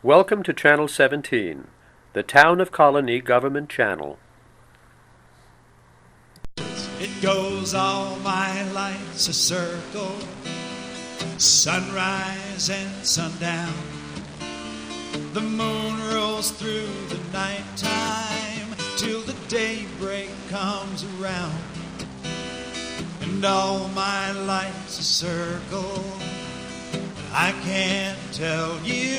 Welcome to Channel 17, the Town of Colonie Government Channel. It goes all my life's a circle, sunrise and sundown. The moon rolls through the nighttime till the daybreak comes around. And all my life's a circle, I can't tell you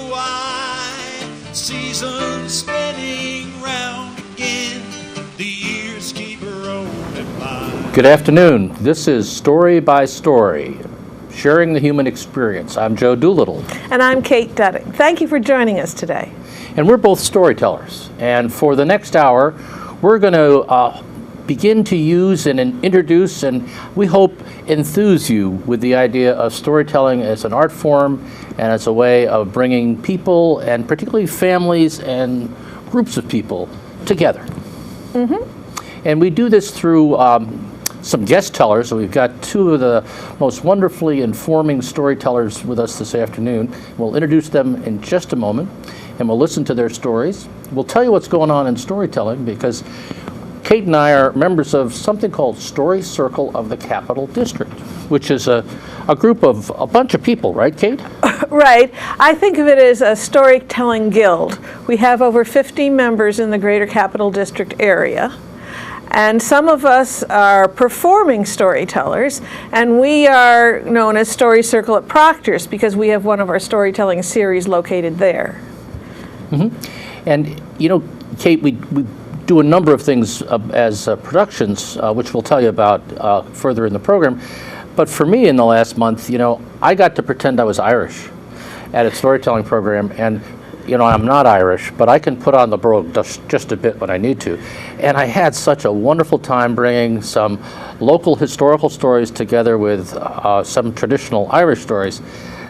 why. Seasons spinning round again, the years keep rolling by. Good afternoon. This is Story by Story, sharing the human experience. I'm Joe Doolittle. And I'm Kate Dudding. Thank you for joining us today. And we're both storytellers. And for the next hour, we're going to begin to use and introduce and we hope enthuse you with the idea of storytelling as an art form and as a way of bringing people and particularly families and groups of people together. Mm-hmm. And we do this through some guest tellers. So we've got two of the most wonderfully informing storytellers with us this afternoon. We'll introduce them in just a moment and we'll listen to their stories. We'll tell you what's going on in storytelling because Kate and I are members of something called Story Circle of the Capital District, which is a group of a bunch of people, right, Kate? Right. I think of it as a storytelling guild. We have over 50 members in the greater Capital District area. And some of us are performing storytellers, and we are known as Story Circle at Proctor's because we have one of our storytelling series located there. Mm-hmm. And, you know, Kate, we do a number of things as productions, which we'll tell you about further in the program. But for me in the last month, you know, I got to pretend I was Irish at a storytelling program. And, you know, I'm not Irish, but I can put on the brogue just a bit when I need to. And I had such a wonderful time bringing some local historical stories together with some traditional Irish stories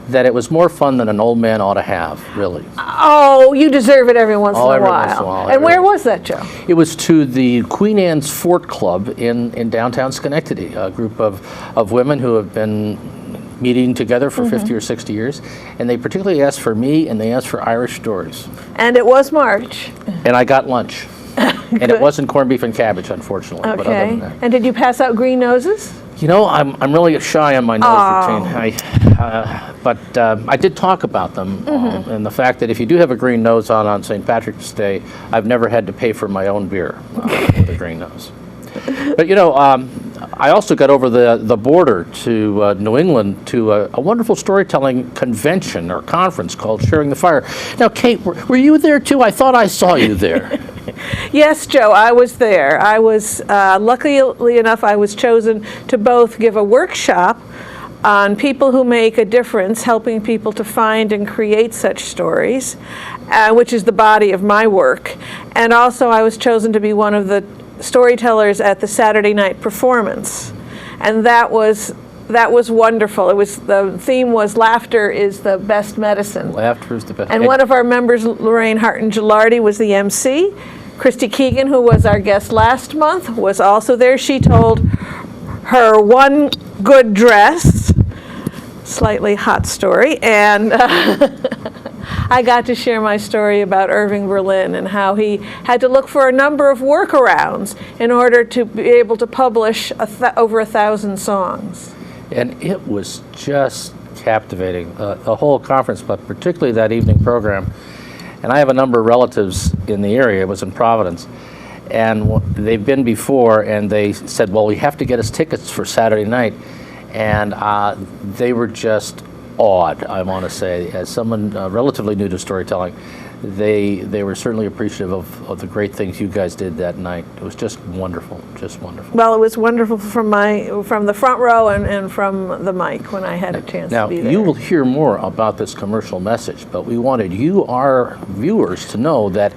that it was more fun than an old man ought to have, really. Oh, you deserve it every once in a while. And where was that, Joe? It was to the Queen Anne's Fort Club in downtown Schenectady, a group of women who have been meeting together for 50 or 60 years. And they particularly asked for me, and they asked for Irish stories. And it was March. And I got lunch. And it wasn't corned beef and cabbage, unfortunately. Okay. But other than that. And did you pass out green noses? You know, I'm really shy on my nose routine. But I did talk about them and the fact that if you do have a green nose on St. Patrick's Day, I've never had to pay for my own beer with a green nose. But you know, I also got over the border to New England to a wonderful storytelling convention or conference called Sharing the Fire. Now, Kate, were you there too? I thought I saw you there. Yes, Joe, I was there. I was, luckily enough, I was chosen to both give a workshop on people who make a difference, helping people to find and create such stories, which is the body of my work. And also I was chosen to be one of the storytellers at the Saturday night performance. And that was wonderful. The theme was laughter is the best medicine. Laughter is the best. And one of our members, Lorraine Harton-Gilardi, was the MC. Christy Keegan, who was our guest last month, was also there. She told her one good dress, slightly hot story, and I got to share my story about Irving Berlin and how he had to look for a number of workarounds in order to be able to publish over 1,000 songs. And it was just captivating, the whole conference, but particularly that evening program. And I have a number of relatives in the area. It was in Providence. And they've been before, and they said, well, we have to get us tickets for Saturday night. And they were just awed, I want to say. As someone relatively new to storytelling, they were certainly appreciative of the great things you guys did that night. It was just wonderful, just wonderful. Well, it was wonderful from the front row and from the mic when I had a chance to be there. Now, you will hear more about this commercial message, but we wanted you, our viewers, to know that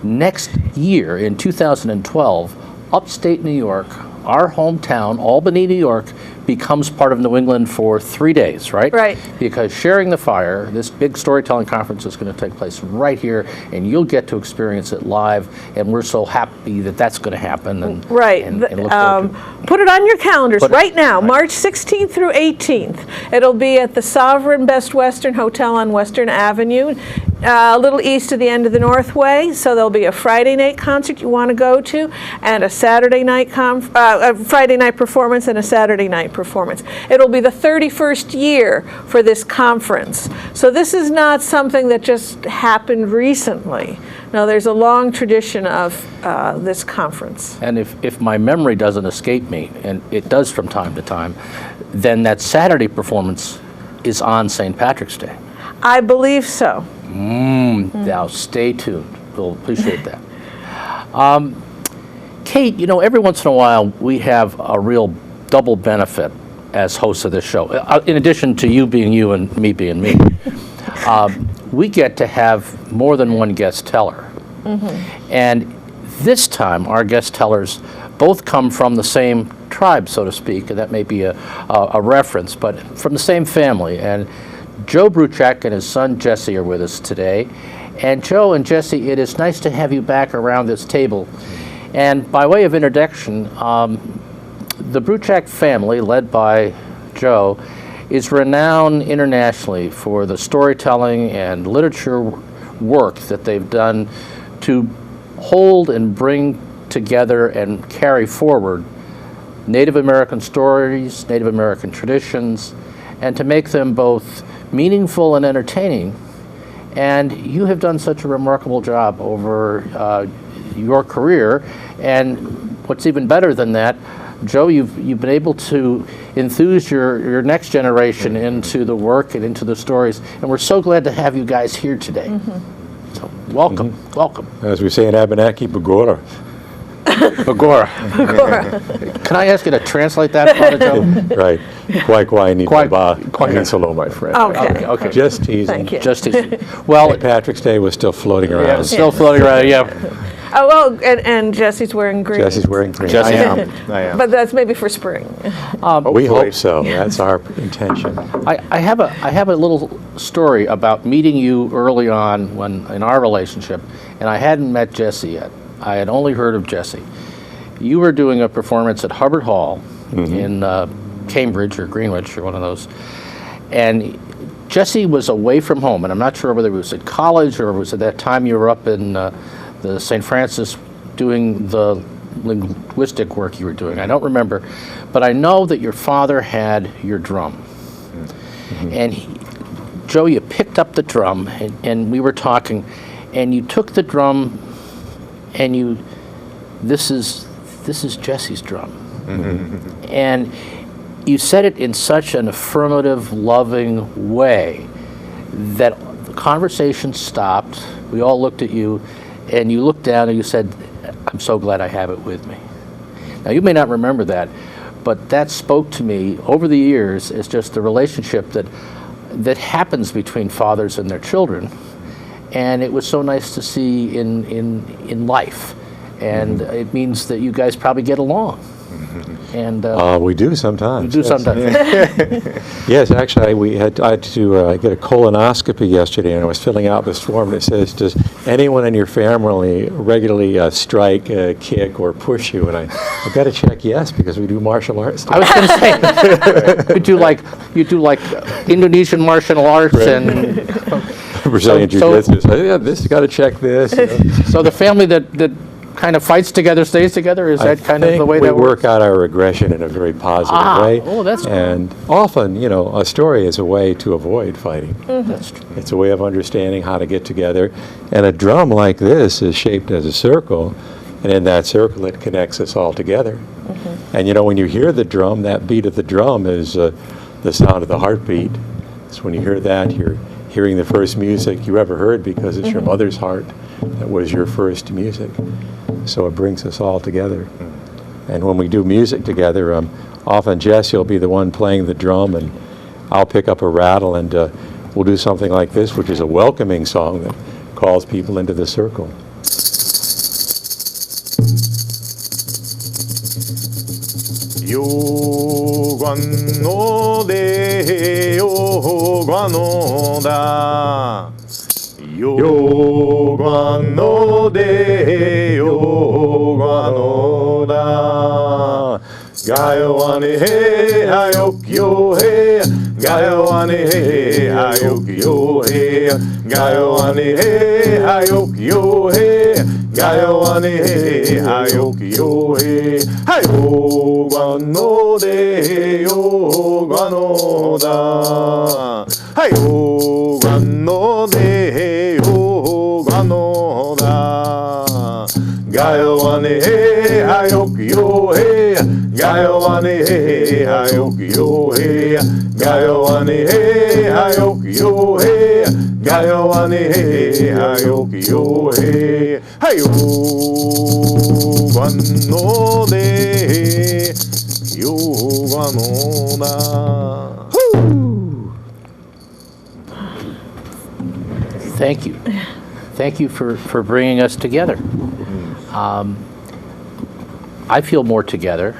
next year, in 2012, upstate New York, our hometown, Albany, New York, becomes part of New England for 3 days, right? Right. Because Sharing the Fire, this big storytelling conference is going to take place right here, and you'll get to experience it live, and we're so happy that that's going to happen. And, Right. and look forward to it. Put it on your calendars Put it- right now, right. March 16th through 18th. It'll be at the Sovereign Best Western Hotel on Western Avenue, a little east of the end of the Northway. So there'll be a Friday night concert you want to go to, and a Saturday night a Friday night performance and a Saturday night performance. It'll be the 31st year for this conference. So this is not something that just happened recently. No, there's a long tradition of this conference. And if my memory doesn't escape me, and it does from time to time, then that Saturday performance is on St. Patrick's Day. I believe so. Now, stay tuned. We'll appreciate that. Kate, every once in a while we have a real double benefit as hosts of this show. In addition to you being you and me being me, we get to have more than one guest teller. And this time, our guest tellers both come from the same tribe, so to speak, and that may be a reference, but from the same family. And Joe Bruchac and his son Jesse are with us today. And Joe and Jesse, it is nice to have you back around this table. And by way of introduction, the Bruchac family, led by Joe, is renowned internationally for the storytelling and literature work that they've done to hold and bring together and carry forward Native American stories, Native American traditions, and to make them both meaningful and entertaining. And you have done such a remarkable job over your career. And what's even better than that, Joe, you've been able to enthuse your next generation into the work and into the stories. And we're so glad to have you guys here today. So welcome, welcome. As we say in Abenaki, Bagora. Bagora. Can I ask you to translate that for me, Joe? Right. Kwai ni Kwai- ba. kwai- Hello, my friend. Okay. Okay. Just teasing. Thank you. Just easy. Well, St. Patrick's Day was still floating yeah, around. it's still floating around, yeah. Oh, well, and Jesse's wearing green. Jesse's wearing green. Jesse- I am. But that's maybe for spring. We hope so. That's our intention. I have a little story about meeting you early on in our relationship, and I hadn't met Jesse yet. I had only heard of Jesse. You were doing a performance at Hubbard Hall in Cambridge or Greenwich or one of those, and Jesse was away from home, and I'm not sure whether it was at college or was at that time you were up in the St. Francis doing the linguistic work you were doing. I don't remember, but I know that your father had your drum. And Joe, you picked up the drum, and we were talking, and you took the drum, and this is Jesse's drum. And you said it in such an affirmative, loving way that the conversation stopped. We all looked at you, and you looked down and you said, "I'm so glad I have it with me." Now, you may not remember that, but that spoke to me over the years as just the relationship that happens between fathers and their children. And it was so nice to see in life. And it means that you guys probably get along. And We do sometimes. you do yes. sometimes. Yes, actually, I had to get a colonoscopy yesterday, and I was filling out this form that says, "Does anyone in your family regularly strike, kick, or push you?" And I got to check yes, because we do martial arts. I was going to say, you do like Indonesian martial arts and Brazilian so- jiu-jitsu. So, yeah, this got to check this. so the family that kind of fights together stays together. Is that kind of the way we that work works? out our aggression in a very positive way. Oh, that's cool. And often, a story is a way to avoid fighting. That's true. It's a way of understanding how to get together. And a drum like this is shaped as a circle, and in that circle it connects us all together. And when you hear the drum, that beat of the drum is the sound of the heartbeat. So when you hear that, you're hearing the first music you ever heard, because it's your mother's heart that was your first music. So it brings us all together. And when we do music together, often Jesse will be the one playing the drum, and I'll pick up a rattle, and we'll do something like this, which is a welcoming song that calls people into the circle. よがのでよがのだよがのでよがのだがよわねへはよきよへがよわねへはよきよへがよわねへはよきよへがよわねへはよきよへはよがのでよがのだはよがのでよがのだがよわねへはよきよへがよわねへはよきよへがよわねへはよきよへがよわねへはよきよへはよがのでよがのだ。Thank you. Thank you for bringing us together. I feel more together,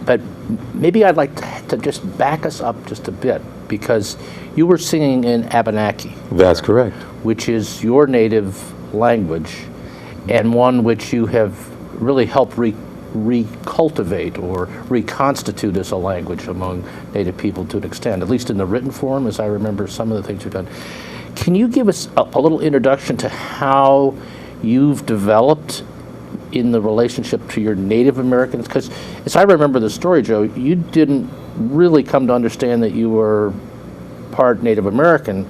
but maybe I'd like to just back us up just a bit, because you were singing in Abenaki. That's correct. Which is your native language, and one which you have really helped recultivate or reconstitute as a language among Native people to an extent, at least in the written form, as I remember some of the things you've done. Can you give us a little introduction to how you've developed in the relationship to your Native Americans? Because as I remember the story, Joe, you didn't really come to understand that you were part Native American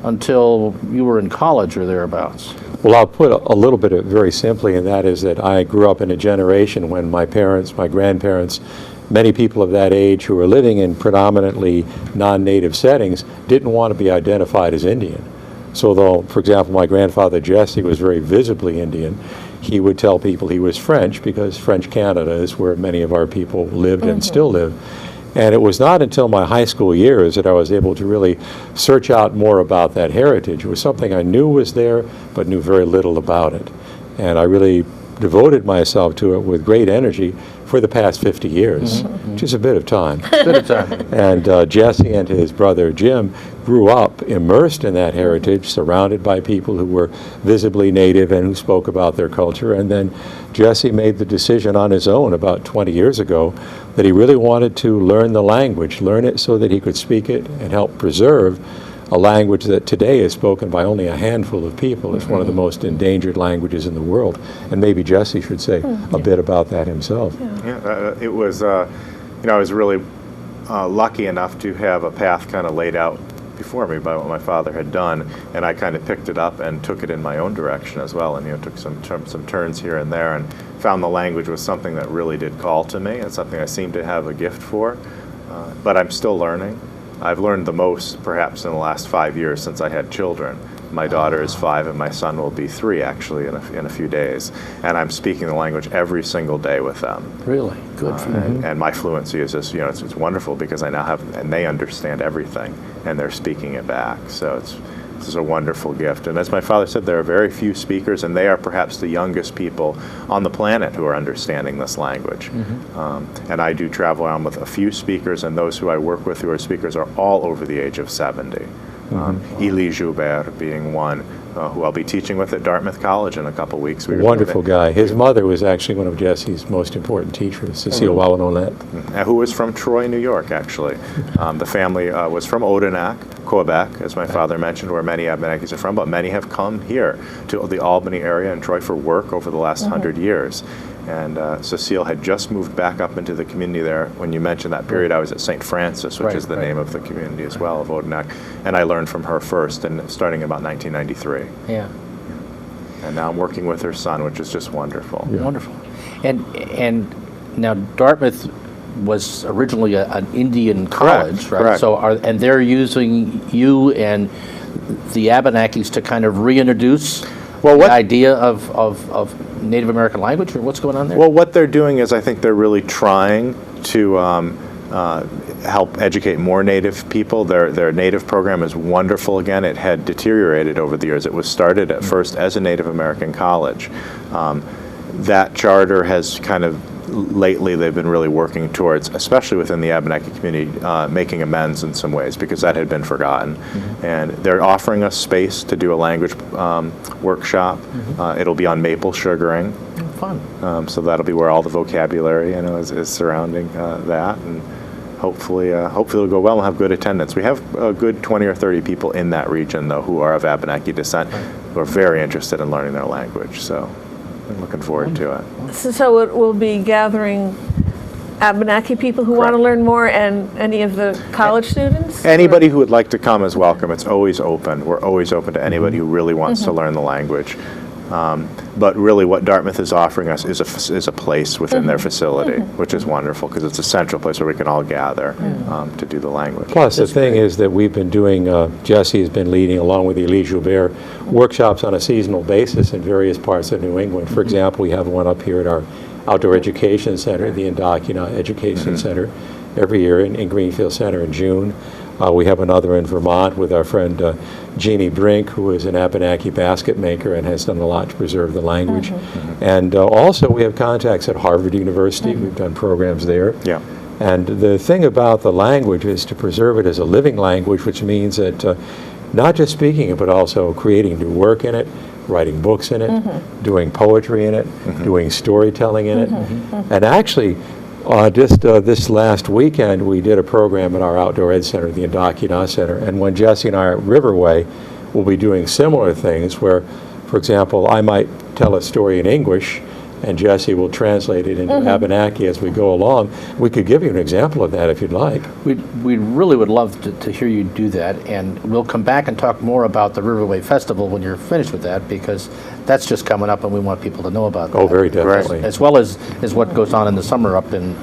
until you were in college or thereabouts. Well, I'll put a little bit of very simply, and that is that I grew up in a generation when my parents, my grandparents, many people of that age who were living in predominantly non-native settings didn't want to be identified as Indian. So though, for example, my grandfather Jesse was very visibly Indian, he would tell people he was French because French Canada is where many of our people lived and still live. And it was not until my high school years that I was able to really search out more about that heritage. It was something I knew was there, but knew very little about it. And I really devoted myself to it with great energy for the past 50 years, which is a bit of time. And Jesse and his brother Jim grew up immersed in that heritage, surrounded by people who were visibly native and who spoke about their culture. And then Jesse made the decision on his own about 20 years ago that he really wanted to learn the language, learn it so that he could speak it and help preserve a language that today is spoken by only a handful of people. It's one of the most endangered languages in the world. And maybe Jesse should say a bit about that himself. It was, I was really lucky enough to have a path kind of laid out before me by what my father had done, and I kind of picked it up and took it in my own direction as well, and took some turns here and there, and found the language was something that really did call to me, and something I seemed to have a gift for, but I'm still learning. I've learned the most perhaps in the last 5 years since I had children. My daughter is 5 and my son will be 3 actually in a few days, and I'm speaking the language every single day with them. Really? Good for you. And my fluency is just, it's wonderful because I now have, and they understand everything and they're speaking it back. So this is a wonderful gift. And as my father said, there are very few speakers, and they are perhaps the youngest people on the planet who are understanding this language. And I do travel around with a few speakers, and those who I work with who are speakers are all over the age of 70. Elie Joubert being one, who I'll be teaching with at Dartmouth College in a couple weeks. Wonderful guy. His mother was actually one of Jesse's most important teachers, Cecile Wallanolet. Who was from Troy, New York, actually. The family was from Odanak, Quebec, as my father mentioned, where many Abenakis are from, but many have come here to the Albany area and Troy for work over the last 100 years. And Cecile had just moved back up into the community there. When you mentioned that period, I was at St. Francis, which is the name of the community as well, of Odanak. And I learned from her first, and starting about 1993. Yeah. And now I'm working with her son, which is just wonderful. Yeah. Wonderful. And now Dartmouth was originally an Indian college, right? Correct. So and they're using you and the Abenakis to kind of reintroduce the idea of Native American language, or what's going on there? Well, what they're doing is I think they're really trying to help educate more Native people. Their Native program is wonderful. Again, it had deteriorated over the years. It was started at first as a Native American college. That charter has kind of lately they've been really working towards, especially within the Abenaki community, making amends in some ways because that had been forgotten. And they're offering us space to do a language workshop. It'll be on maple sugaring. Fun. So that'll be where all the vocabulary, is surrounding that. And hopefully it'll go well and have good attendance. We have a good 20 or 30 people in that region, though, who are of Abenaki descent, who are very interested in learning their language. So I'm looking forward to it. So it will be gathering Abenaki people who want to Correct. learn more and any of the college students? Anybody who would like to come is welcome. It's always open. We're always open to anybody who really wants to learn the language. But really what Dartmouth is offering us is a place within their facility, which is wonderful because it's a central place where we can all gather to do the language. Plus, the thing is that we've been doing, Jesse has been leading, along with Elie Joubert, workshops on a seasonal basis in various parts of New England. For example, we have one up here at our Outdoor Education Center, the Indocuna Education Center, every year in Greenfield Center in June. We have another in Vermont with our friend Jeannie Brink, who is an Abenaki basket maker and has done a lot to preserve the language. And also we have contacts at Harvard University. We've done programs there. Yeah. And the thing about the language is to preserve it as a living language, which means that not just speaking it, but also creating new work in it, writing books in it, doing poetry in it, doing storytelling in it. And actually, just this last weekend, we did a program at our Outdoor Ed Center, the Indocuna Center, and when Jesse and I are at Riverway, we'll be doing similar things where, for example, I might tell a story in English, and Jesse will translate it into Abenaki as we go along. We could give you an example of that if you'd like. We really would love to hear you do that, and we'll come back and talk more about the Riverway Festival when you're finished with that, because that's just coming up and we want people to know about that. Oh, very definitely. As well as what goes on in the summer up in,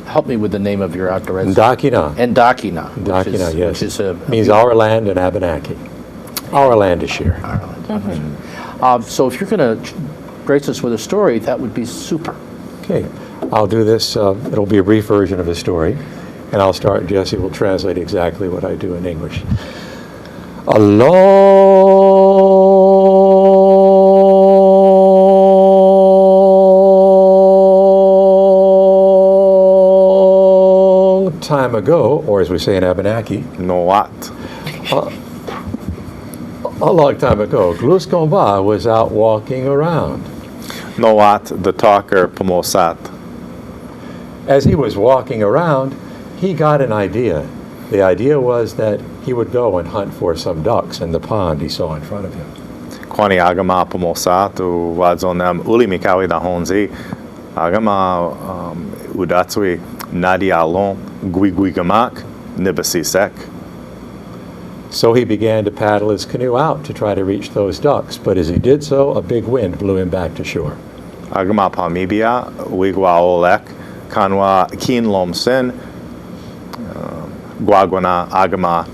help me with the name of your outdoor ed Indocuna. Indocuna. Indocuna, yes. Which is a Means our land in Abenaki. Our land is here. Ireland. So if you're going to grace us with a story, that would be super. Okay, I'll do this. It'll be a brief version of the story, and I'll start. Jesse will translate exactly what I do in English. A long time ago, or as we say in Abenaki, Noat. a long time ago, Gluskomba was out walking around. Noat, the talker, Pomosat. As he was walking around, he got an idea. The idea was that he would go and hunt for some ducks in the pond he saw in front of him. Kwani agama Pomosat, uwadzonem ulimikawi da honzi, agama udatsui nadi alon guiguigamak nibasisek. So he began to paddle his canoe out to try to reach those ducks, but as he did so, a big wind blew him back to shore. Agama Pamibia, Wigwa Olek, Kanwa Kinlom Sin, Guagwana Agama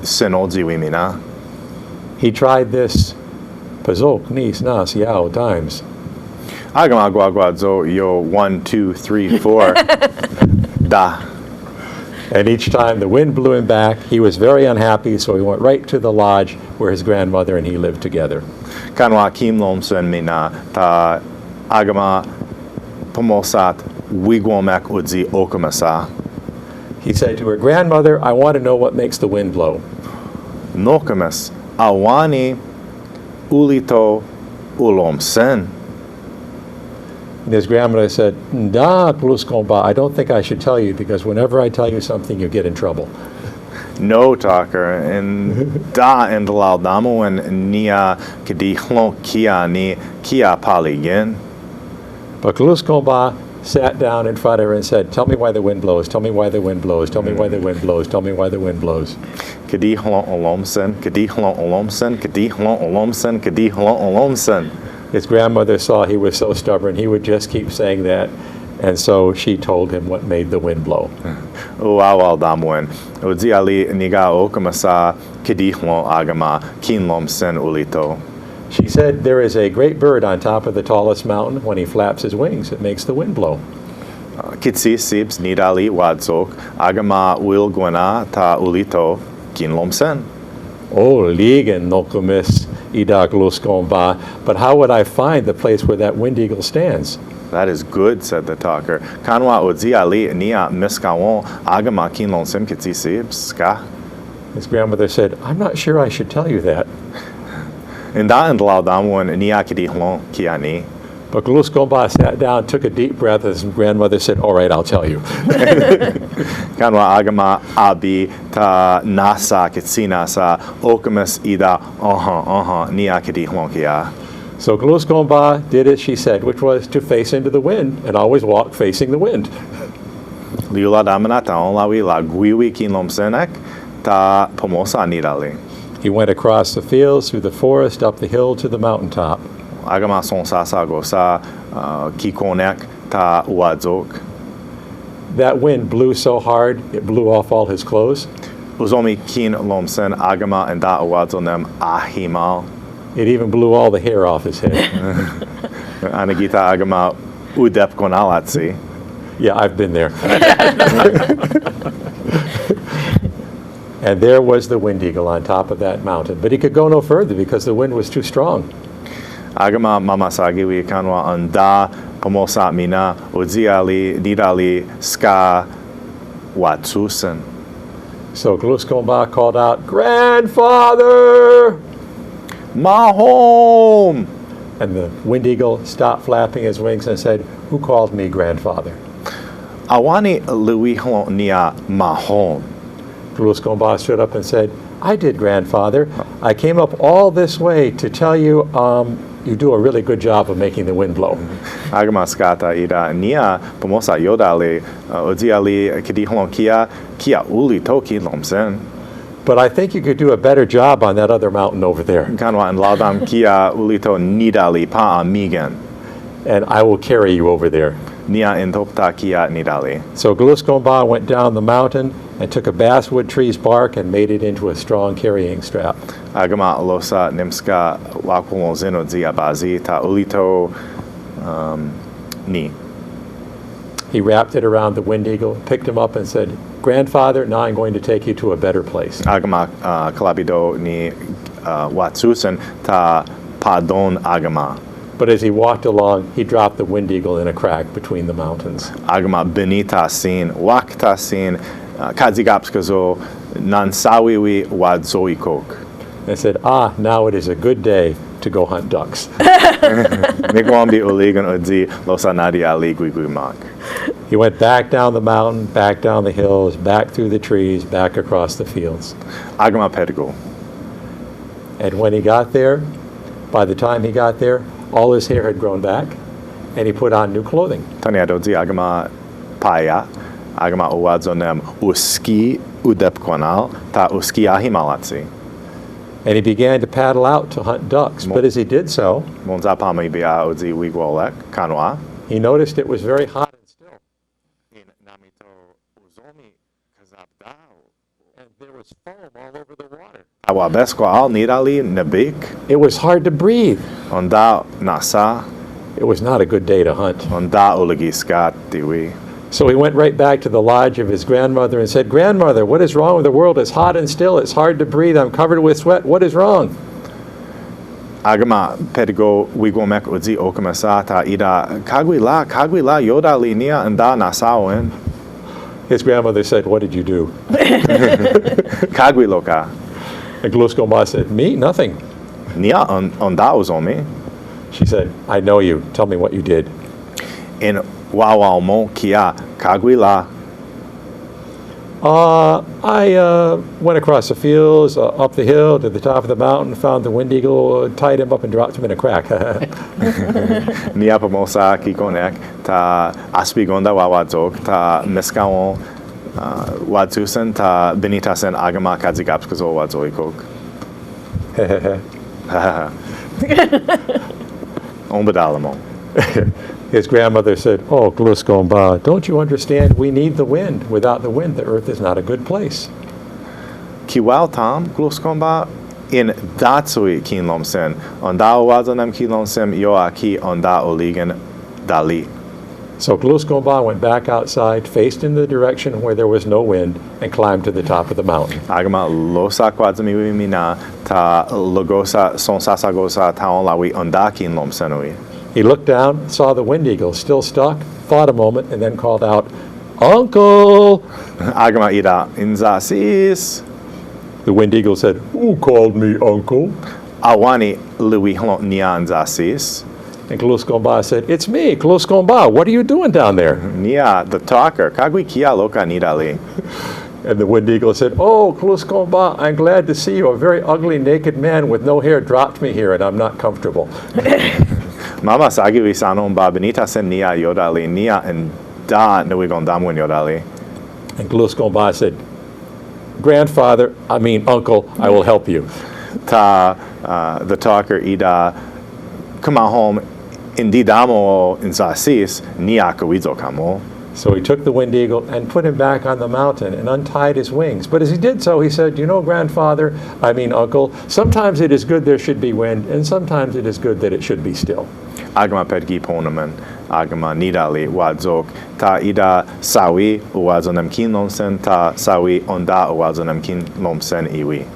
Sinodzi Wimina. He tried this pazok, nis, nas, yao times. Agama Guaguadzo Yo 1, 2, 3, 4 Da. And each time the wind blew him back, he was very unhappy, so he went right to the lodge where his grandmother and he lived together. Kanwa Kinlom Sin Mina, Ta Agama Pomosat, Wigwomek Udzi Okamasa. He said to her, "Grandmother, I want to know what makes the wind blow." Nokamas, Awani Ulito Ulom Sen. And his grandmother said, "Da, Gluskomba, I don't think I should tell you because whenever I tell you something, you get in trouble." No talker, and da and Laldamo and Nia Kadihlo Kia ni Kia Paligin. But Gluskomba sat down in front of her and said, "Tell me why the wind blows, tell me why the wind blows, tell me why the wind blows, tell me why the wind blows." Kadihlo Olomsen, Kadihlo Olomsen, Kadihlo Olomsen, Kadihlo Olomsen. His grandmother saw he was so stubborn, he would just keep saying that, and so she told him what made the wind blow. Uawal Damwen, Udzi Ali Niga Okamasa, Kadihlo Agama, Kinlomsen Ulito. She said, "There is a great bird on top of the tallest mountain. When he flaps his wings, it makes the wind blow." Kitsi Sibs Nidali Wadzok, Agama Wilgwana Ta Ulito, Kinlomsen. Oh, ligen nokumis ida gluskomba, but how would I find the place where that wind eagle stands? That is good, said the talker. Kanwa odzi ali nia miskawon agama kinlon sim kitsisi ska. His grandmother said, I'm not sure I should tell you that. Inda and laudamwon nia kidi hlon kiani. But Gluskomba sat down, took a deep breath, and his grandmother said, all right, I'll tell you. Kanwa agama abi ta nasa kitsina sa okamas ida nia kidi hlon kia. So Gluskomba did as she said, which was to face into the wind and always walk facing the wind. Liula damana ta onlawi la guiwi kinlom senek ta pomosa nidali. He went across the fields, through the forest, up the hill to the mountaintop. Agama son sasa gosa kikonek ta uadzok. That wind blew so hard, it blew off all his clothes. Uzomi kin lomsen agama and da uadzonem ahimal. It even blew all the hair off his head. Anagita agama udep konalatsi. Yeah, I've been there. And there was the wind eagle on top of that mountain. But he could go no further because the wind was too strong. Agama mamasagiwi kanwa anda pomosa mina udziali didali ska watsusen. So Gluskomba called out, Grandfather! My home! And the wind eagle stopped flapping his wings and said, who called me grandfather? Awani lui nia my home. Gluskomba stood up and said, I did, grandfather. I came up all this way to tell you you do a really good job of making the wind blow. Agama skata ida nia pomosa yodali udziali kidi kia uli toki lomsen. But I think you could do a better job on that other mountain over there. Kanwa and laudam kia ulito nidali pa amigan. And I will carry you over there. Nia intopta kia nidali. So Gluskomba went down the mountain and took a basswood tree's bark and made it into a strong carrying strap. Agama losa nimska wakumo zeno ziabazi ta ulito ni. He wrapped it around the wind eagle, picked him up and said, Grandfather, now I'm going to take you to a better place. Agama kalabido ni watsusen ta padon agama. But as he walked along, he dropped the wind eagle in a crack between the mountains. Agama benita sin wakta sin kadzigapskazo nansawiwi wadzoikok. And said, now it is a good day to go hunt ducks. Migwambi uligan udzi losanadi ali guiguimak. He went back down the mountain, back down the hills, back through the trees, back across the fields. Agama pedigo. And when he got there, by the time he got there, all his hair had grown back, and he put on new clothing. Tanya dodzi agama paya, agama uwadzonem uski udepkonal ta uski ahimalatsi. And he began to paddle out to hunt ducks. But as he did so, Monzapami bia udzi wigwolek kanwa. he noticed it was very hot and still. And there was foam all over the water. Awabesko al nidali nebik. It was hard to breathe. Onda nasa. It was not a good day to hunt. Onda uligiskat diwi. So he went right back to the lodge of his grandmother and said, Grandmother, what is wrong with the world? It's hot and still. It's hard to breathe. I'm covered with sweat. What is wrong? Agama pedigo wigwomek udzi okamasata ida kagwila yoda linia anda nasawen. His grandmother said, what did you do? Kagwiloka. And Gluskomba said, me? Nothing. Nia onda uzomi. She said, I know you. Tell me what you did. In wawalmo kia kagwila. I went across the fields, up the hill to the top of the mountain, found the wind eagle, tied him up and dropped him in a crack. Nia pomosa kikonek ta aspigonda wawadzok ta meskawon wadzusen ta benitasen agama kadzigapskazo wadzoikok. Ombadalamo. His grandmother said, oh, Gluskomba, don't you understand? We need the wind. Without the wind, the earth is not a good place. Kiwal tam Gluskomba in datsui kinlomsen onda wazanem kinlomsem yoaki onda oligan dali. So Gluskomba went back outside, faced in the direction where there was no wind, and climbed to the top of the mountain. Agama losa kwadzami mina ta logosa son sasagosa taon lawi ondakin lomsenui. He looked down, saw the wind eagle still stuck, thought a moment, and then called out, "Uncle!" Agama ida inzasis. The wind eagle said, "Who called me uncle?" Awani lui hlon nianzasis. And Gluskomba said, "It's me, Gluskomba. What are you doing down there?" Nia, the talker. Kagwi kia loka nidali. And the wind eagle said, "Oh, Gluskomba, I'm glad to see you. A very ugly naked man with no hair dropped me here, and I'm not comfortable." Mama sagiwi sanon ba benita sen nia yodali. Nia and da nuigon damwin yodali. And Gluskomba said, "Uncle, I will help you." The talker ida come home indidamo inzasis nia kawizo kamo. So he took the wind eagle and put him back on the mountain and untied his wings. But as he did so, he said, Uncle, sometimes it is good there should be wind, and sometimes it is good that it should be still. Agama pedgi ponaman, agama nidali wadzok, ta ida sawi uwazonem kin lomsen, ta sawi onda uwazonem kin lomsen iwi.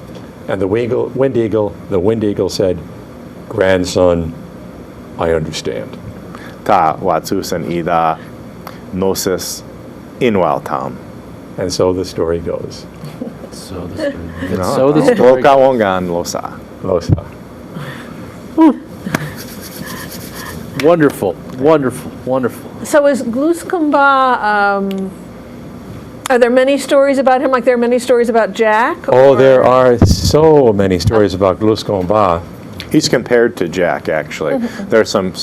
And the wind eagle said, "Grandson, I understand." Ta watsusen ida gnosis inwaltam. And so the story goes. So the story. Loka wongan losa. Losa. Wonderful, wonderful, wonderful. So is Gluskomba, are there many stories about him, like there are many stories about Jack? Oh, or- there are so many stories about Gluskomba. He's compared to Jack, actually. There are some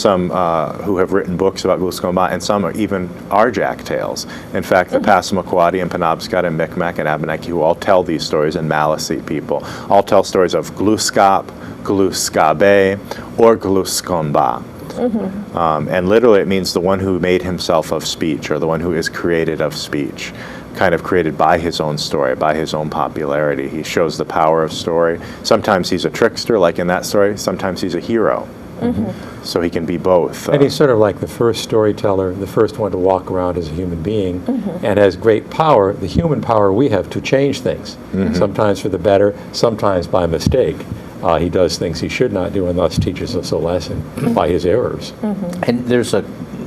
who have written books about Gluskomba, and some even are Jack tales. In fact, the Passamaquoddy and Penobscot and Micmac and Abenaki, who all tell these stories, and Maliseet people, all tell stories of Gluskap, Gluskabe, or Gluskomba. And literally it means the one who made himself of speech, or the one who is created of speech, kind of created by his own story, by his own popularity. He shows the power of story. Sometimes he's a trickster, like in that story. Sometimes he's a hero. So he can be both. And he's sort of like the first storyteller, the first one to walk around as a human being, and has great power, the human power we have to change things, sometimes for the better, sometimes by mistake. He does things he should not do, and thus teaches us a lesson by his errors. And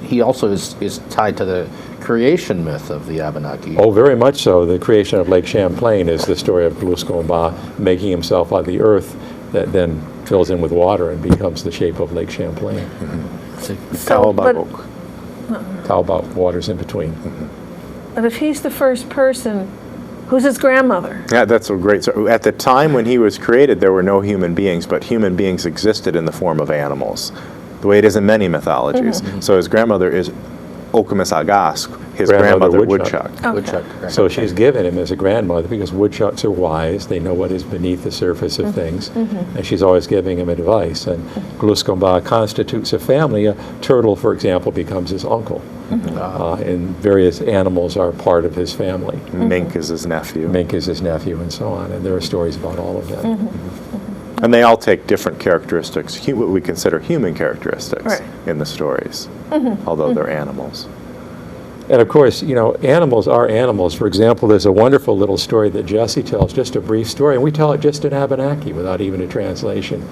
he also is tied to the creation myth of the Abenaki. Oh, very much so. The creation of Lake Champlain is the story of Gluskomba making himself out of the earth that then fills in with water and becomes the shape of Lake Champlain. Taobak waters in between. But if he's the first person, who's his grandmother? Yeah, that's a great story. At the time when he was created, there were no human beings, but human beings existed in the form of animals, the way it is in many mythologies. So his grandmother is Okimisagas, his grandmother Woodchuck. Woodchuck. So she's given him as a grandmother because woodchucks are wise. They know what is beneath the surface of things. And she's always giving him advice. And Gluskomba constitutes a family. A turtle, for example, becomes his uncle. And various animals are part of his family. Mink is his nephew. Mink is his nephew, and so on. And there are stories about all of that. And they all take different characteristics, what we consider human characteristics in the stories, although they're animals. And of course, animals are animals. For example, there's a wonderful little story that Jesse tells, just a brief story, and we tell it just in Abenaki without even a translation,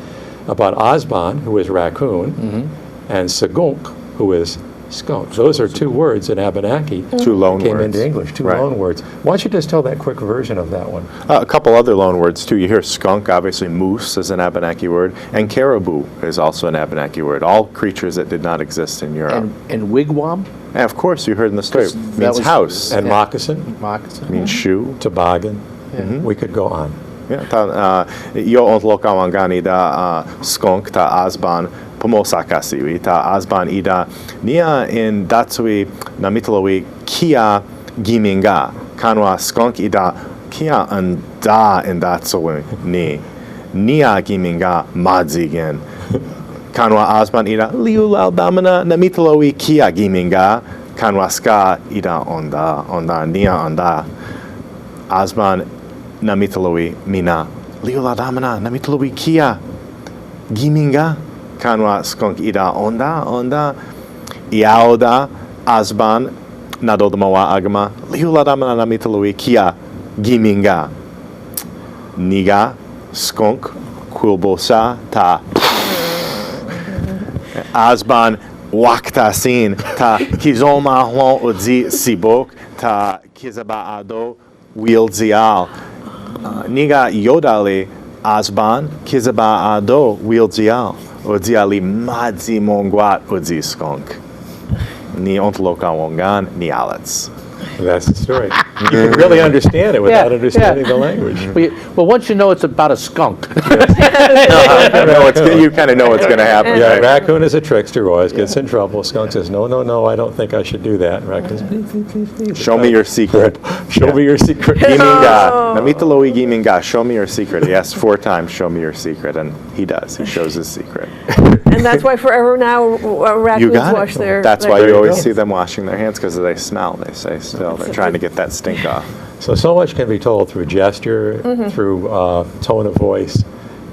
about Osban, who is raccoon, and Sagunk, who is skunk. Those are two words in Abenaki. Two loan came words. into English, two loan words. Why don't you just tell that quick version of that one? A couple other loan words, too. You hear skunk, obviously moose is an Abenaki word, and caribou is also an Abenaki word. All creatures that did not exist in Europe. And wigwam? And of course, you heard in the story, it means house. And moccasin, Moccasin. means shoe. toboggan. We could go on. Yo ont lokawangani da skunk ta asban pomosakasiwi ta asban ida nia in datsui namitolowi kia giminga kanwa skunk ida kia anda in datsui ni nia giminga madzigen kanwa asban ida liulal damana namitolowi kia giminga kanwa ska ida onda nia onda asban namitolowi mina liula damana namitolowi kia giminga kanwa skunk ida onda iauda Azban, Nadodamawa Agama, Lihuladama Namitalui Kia, Giminga, Niga, Skunk, Quilbosa, Ta. Azban, Waktasin, Ta Kizoma Hlon Udzi Sibok, Ta Kizaba Ado, Wieldzial. Niga Yodali, Azban, Kizaba Ado, Wieldzial. Udziali Madzi Mongwat Udzi Skunk. Ni Ontloka Wongan, Ni Alets. That's the story. You can really understand it without understanding the language. Well, once you know it's about a skunk. You kind of know what's going to happen. Yeah, right? raccoon is a trickster, always gets in trouble. Skunk says, no, no, no, I don't think I should do that. Raccoon says, please, please, please. Show me your secret. Show me your secret. Giminga. Namitaloi Giminga. Show me your secret. He asks 4 times, show me your secret. And he does. He shows his secret. And that's why forever now You raccoons got wash it. their. That's their- why you you always go. see them washing their hands because they smell, they say still. They're trying to get that stink off. So much can be told through gesture, through tone of voice,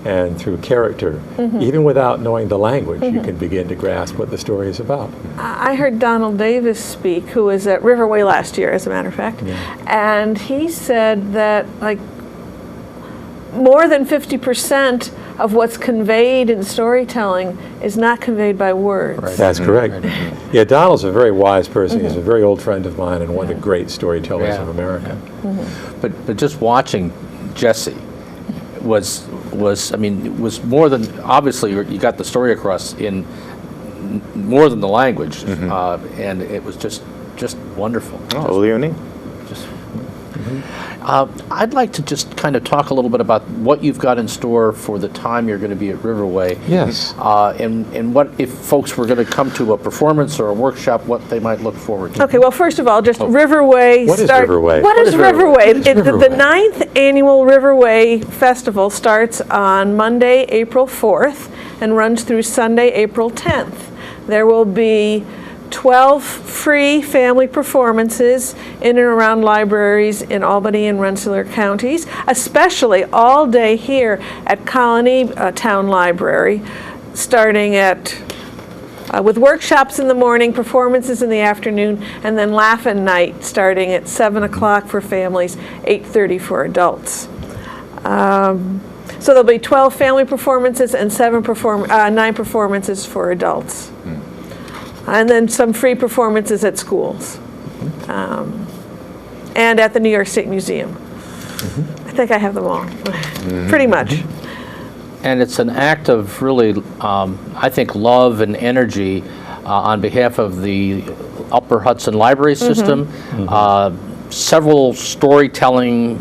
and through character. Even without knowing the language, you can begin to grasp what the story is about. I heard Donald Davis speak, who was at Riverway last year, as a matter of fact, and he said that like more than 50% of what's conveyed in storytelling is not conveyed by words. That's correct. Yeah, Donald's a very wise person. He's a very old friend of mine and one of the great storytellers of America. But just watching Jesse was more than, obviously you got the story across in more than the language, and it was just wonderful. Oh, Leonie? I'd like to just kind of talk a little bit about what you've got in store for the time you're going to be at Riverway. Yes. And what if folks were going to come to a performance or a workshop, what they might look forward to. Okay, well, first of all, just Riverway. What is Riverway? What is Riverway? Riverway? The 9th annual Riverway Festival starts on Monday, April 4th, and runs through Sunday, April 10th. There will be 12 free family performances in and around libraries in Albany and Rensselaer counties, especially all day here at Colonie Town Library, starting at with workshops in the morning, performances in the afternoon, and then Laugh-In Night starting at 7 o'clock for families, 8:30 for adults. So there'll be 12 family performances and 9 performances for adults. And then some free performances at schools. And at the New York State Museum. I think I have them all, pretty much. And it's an act of really, I think, love and energy on behalf of the Upper Hudson Library System. Several storytellers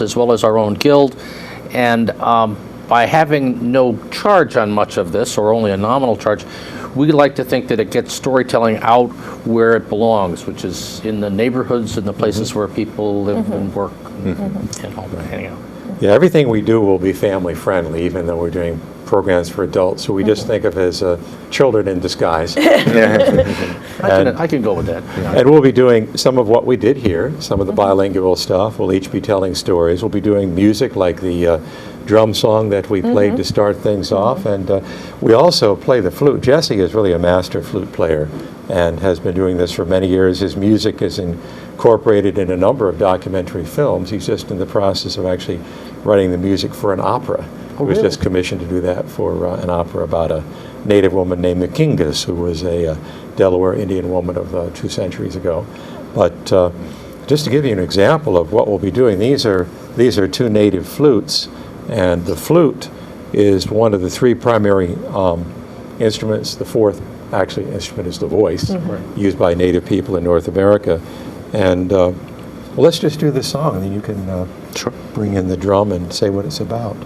as well as our own guild. And by having no charge on much of this, or only a nominal charge, we like to think that it gets storytelling out where it belongs, which is in the neighborhoods and the places where people live and work and all that. Anyhow. Yeah, everything we do will be family friendly, even though we're doing programs for adults. So we just think of it as children in disguise. I can go with that. Yeah. And we'll be doing some of what we did here, some of the bilingual stuff. We'll each be telling stories. We'll be doing music like the drum song that we played to start things off. And we also play the flute. Jesse is really a master flute player and has been doing this for many years. His music is incorporated in a number of documentary films. He's just in the process of actually writing the music for an opera. He was just commissioned to do that for an opera about a native woman named Mikingas, who was a Delaware Indian woman of 2 centuries ago. But just to give you an example of what we'll be doing, these are 2 native flutes, and the flute is one of the 3 primary instruments. The 4th actually instrument is the voice, used by native people in North America. And well, let's just do this song, and then you can bring in the drum and say what it's about.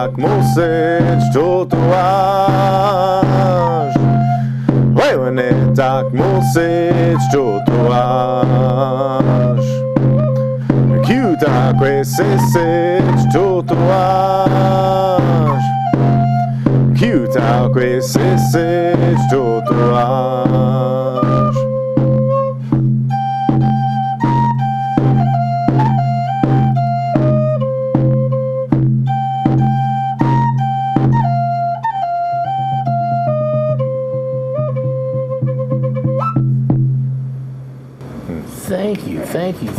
tak musíš tutováš. Lejvene tak musíš tutováš. Kiuta quisisiš tutováš. Kiuta quisisiš tutováš. Thank you.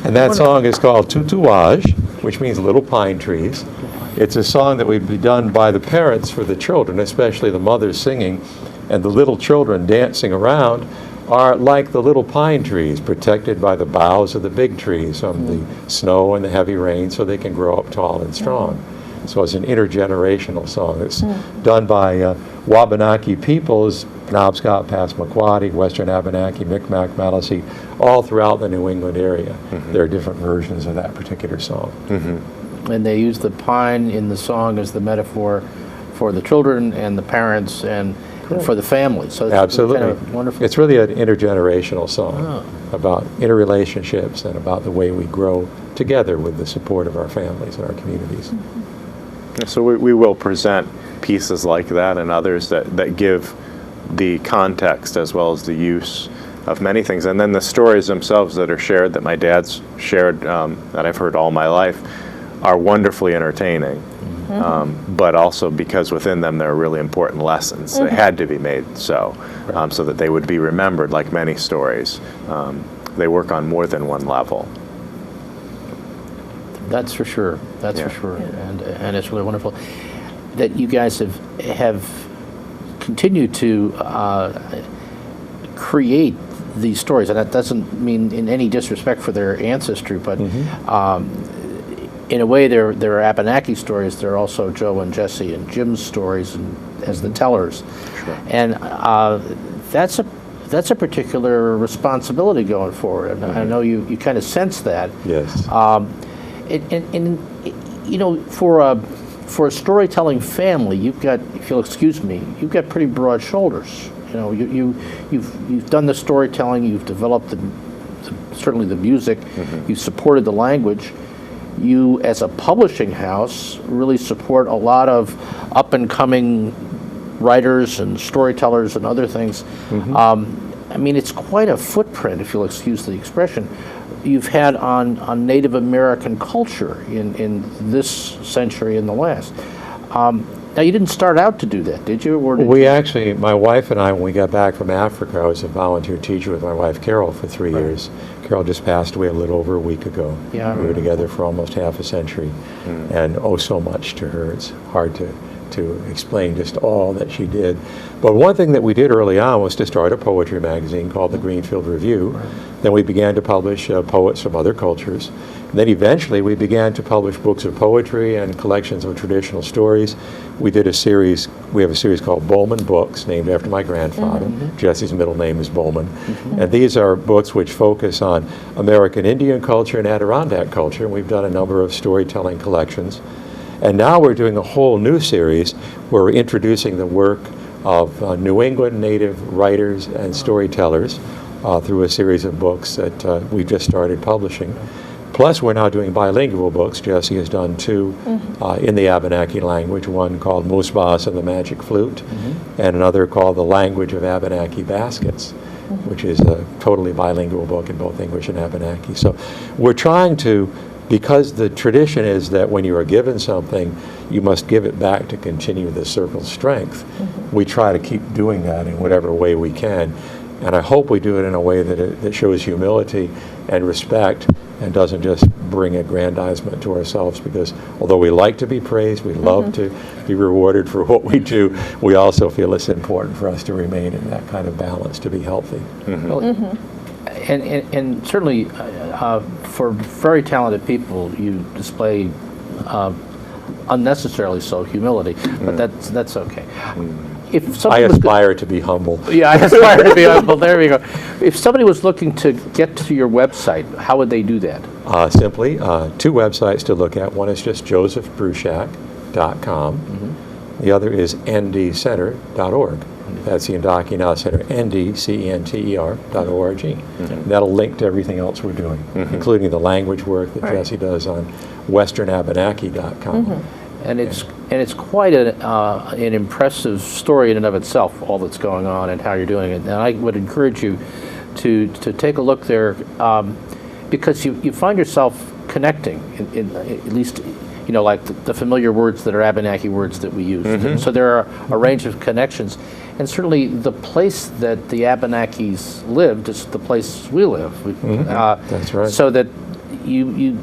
And that song is called Tutuage, which means little pine trees. It's a song that would be done by the parents for the children, especially the mothers singing, and the little children dancing around are like the little pine trees, protected by the boughs of the big trees from the snow and the heavy rain, so they can grow up tall and strong. So it's an intergenerational song. It's done by Wabanaki peoples, Penobscot, Passamaquoddy, Western Abenaki, Micmac, Maliseet, all throughout the New England area. There are different versions of that particular song. And they use the pine in the song as the metaphor for the children and the parents and for the family. So it's Absolutely. kind of wonderful. It's really an intergenerational song about interrelationships and about the way we grow together with the support of our families and our communities. So we will present pieces like that and others that give the context as well as the use of many things. And then the stories themselves that are shared, that my dad's shared, that I've heard all my life, are wonderfully entertaining. But also because within them there are really important lessons that had to be made so that they would be remembered like many stories. They work on more than one level. That's for sure. That's for sure. And it's really wonderful that you guys have continued to create these stories. And that doesn't mean in any disrespect for their ancestry, but in a way they're Abenaki stories. They're also Joe and Jesse and Jim's stories as the tellers. Sure. And that's a particular responsibility going forward. And I know you kind of sense that. Yes. And you know, for a storytelling family, you've got, if you'll excuse me, you've got pretty broad shoulders. You know, you've done the storytelling, you've developed certainly the music, you've supported the language. You, as a publishing house, really support a lot of up and coming writers and storytellers and other things. I mean, it's quite a footprint, if you'll excuse the expression, you've had on Native American culture in this century and the last. Now, you didn't start out to do that, did you? Or did We you? actually, my wife and I, when we got back from Africa, I was a volunteer teacher with my wife Carol for 3 years. Carol just passed away a little over a week ago. Yeah. We were together for almost half a century and owe so much to her. It's hard to explain just all that she did. But one thing that we did early on was to start a poetry magazine called the Greenfield Review. Then we began to publish poets from other cultures. And then eventually we began to publish books of poetry and collections of traditional stories. We have a series called Bowman Books, named after my grandfather. Jesse's middle name is Bowman. And these are books which focus on American Indian culture and Adirondack culture. And we've done a number of storytelling collections. And now we're doing a whole new series where we're introducing the work of New England Native writers and storytellers through a series of books that we just started publishing. Plus, we're now doing bilingual books. Jesse has done two in the Abenaki language, one called Musbas and the Magic Flute, and another called The Language of Abenaki Baskets, which is a totally bilingual book in both English and Abenaki. So we're trying to, because the tradition is that when you are given something, you must give it back to continue the circle's strength. We try to keep doing that in whatever way we can. And I hope we do it in a way that shows humility and respect and doesn't just bring aggrandizement to ourselves, because although we like to be praised, we love to be rewarded for what we do, we also feel it's important for us to remain in that kind of balance to be healthy. Well, and certainly for very talented people, you display unnecessarily so humility, but that's okay. if I somebody was aspire to be humble. yeah, I aspire to be humble. There we go. If somebody was looking to get to your website, how would they do that? Simply, two websites to look at. One is just josephbruchac.com. The other is ndcenter.org. That's the Indochina Center, ndcenter.org. That'll link to everything else we're doing, including the language work that Jesse does on westernabenaki.com. And it's quite an impressive story in and of itself, all that's going on and how you're doing it. And I would encourage you to take a look there, because you find yourself connecting, in at least, like the familiar words that are Abenaki words that we use. So there are a range of connections. And certainly the place that the Abenakis lived is the place we live. That's right. So that you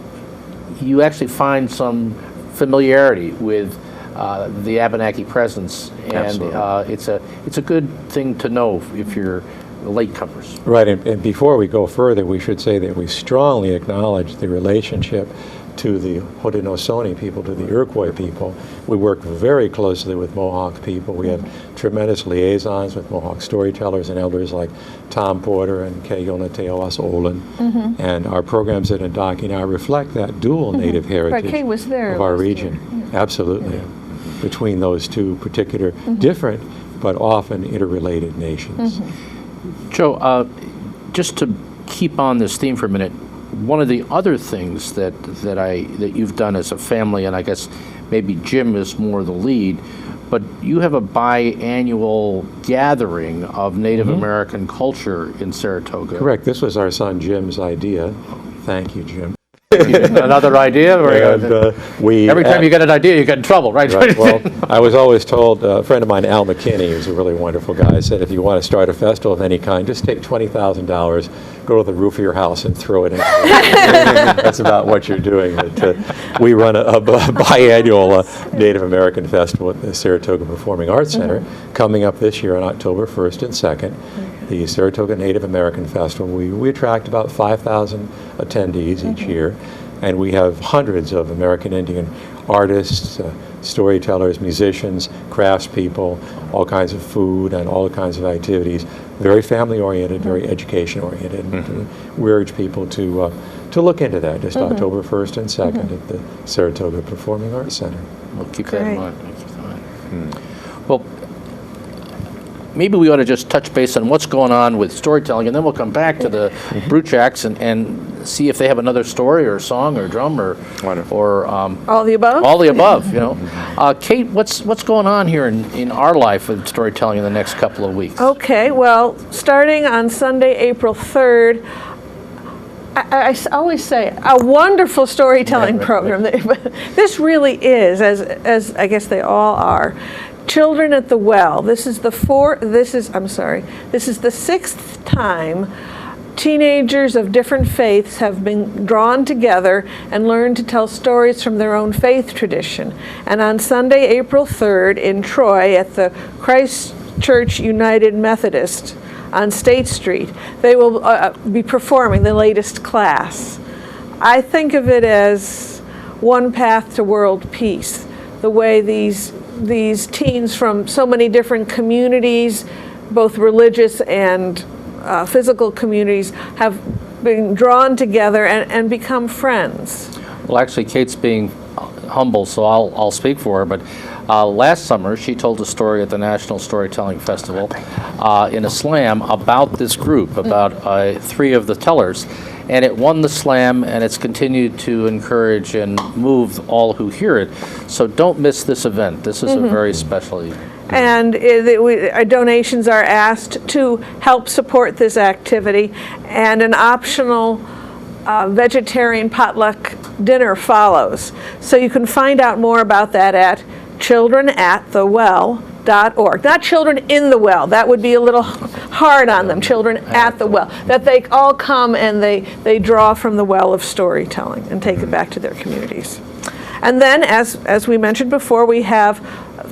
actually find some familiarity with the Abenaki presence, and it's a good thing to know if you're latecomers. Right, and before we go further, we should say that we strongly acknowledge the relationship to the Haudenosaunee people, to the Iroquois people. We work very closely with Mohawk people. We have tremendous liaisons with Mohawk storytellers and elders like Tom Porter and Kayona Teoas Olin. And our programs at Indochina reflect that dual native heritage Kay was there of our last year. region. Absolutely. Between those two particular, different but often interrelated nations. Joe, just to keep on this theme for a minute, one of the other things that you've done as a family, and I guess maybe Jim is more the lead, but you have a biannual gathering of Native American culture in Saratoga. Correct. This was our son Jim's idea. Thank you, Jim. Another idea? And Every time you get an idea, you get in trouble, right? Right. Well, I was always told, a friend of mine, Al McKinney, who's a really wonderful guy, said if you want to start a festival of any kind, just take $20,000, go to the roof of your house and throw it in. That's about what you're doing. But, we run a biannual Native American festival at the Saratoga Performing Arts Center, coming up this year on October 1st and 2nd. The Saratoga Native American Festival. We attract about 5,000 attendees each year, and we have hundreds of American Indian artists, storytellers, musicians, craftspeople, all kinds of food and all kinds of activities. Very family-oriented, very education-oriented. We urge people to look into that, just October 1st and 2nd at the Saratoga Performing Arts Center. We'll keep that in mind. Well, maybe we ought to just touch base on what's going on with storytelling, and then we'll come back to the Bruchacs and see if they have another story or song or drum or All the above? all the above. Kate, what's going on here in our life with storytelling in the next couple of weeks? Okay, well, starting on Sunday, April 3rd, I always say a wonderful storytelling program. This really is, as I guess they all are. Children at the Well. This is the sixth time teenagers of different faiths have been drawn together and learned to tell stories from their own faith tradition. And on Sunday, April 3rd in Troy at the Christ Church United Methodist on State Street, they will be performing the latest class. I think of it as one path to world peace, the way these teens from so many different communities, both religious and physical communities, have been drawn together and become friends. Well, actually, Kate's being humble, so I'll speak for her. But last summer, she told a story at the National Storytelling Festival in a slam about this group, about 3 of the tellers. And it won the slam, and it's continued to encourage and move all who hear it. So don't miss this event. This is a very special event. And donations are asked to help support this activity, and an optional vegetarian potluck dinner follows. So you can find out more about that at childrenatthewell.org. Not children in the well. That would be a little hard on them. Children at the well. That they all come and they draw from the well of storytelling and take it back to their communities. And then, as we mentioned before, we have